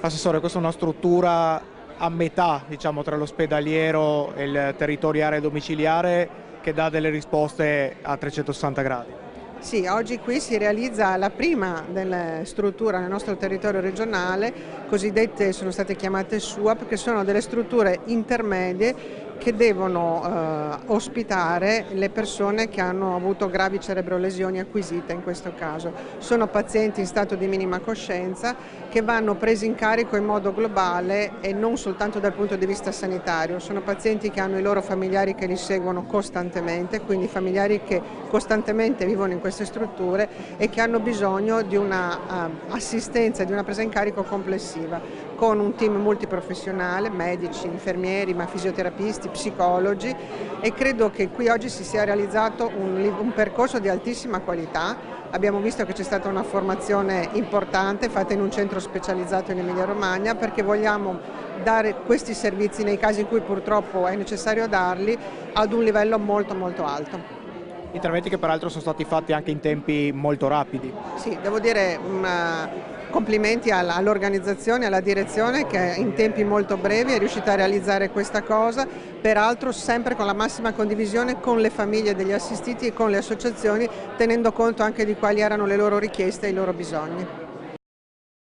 Assessore, questa è una struttura a metà, diciamo, tra l'ospedaliero e il territoriale domiciliare che dà delle risposte a 360 gradi. Sì, oggi qui si realizza la prima delle strutture nel nostro territorio regionale, cosiddette sono state chiamate SUAP, che sono delle strutture intermedie che devono ospitare le persone che hanno avuto gravi cerebrolesioni acquisite in questo caso. Sono pazienti in stato di minima coscienza che vanno presi in carico in modo globale e non soltanto dal punto di vista sanitario. Sono pazienti che hanno i loro familiari che li seguono costantemente, quindi familiari che costantemente vivono in queste strutture e che hanno bisogno di una assistenza, di una presa in carico complessiva, con un team multiprofessionale, medici, infermieri, ma fisioterapisti, psicologi, e credo che qui oggi si sia realizzato un percorso di altissima qualità. Abbiamo visto che c'è stata una formazione importante fatta in un centro specializzato in Emilia Romagna, perché vogliamo dare questi servizi nei casi in cui purtroppo è necessario darli ad un livello molto molto alto. Interventi che peraltro sono stati fatti anche in tempi molto rapidi. Sì, devo dire complimenti all'organizzazione, alla direzione che in tempi molto brevi è riuscita a realizzare questa cosa, peraltro sempre con la massima condivisione con le famiglie degli assistiti e con le associazioni, tenendo conto anche di quali erano le loro richieste e i loro bisogni.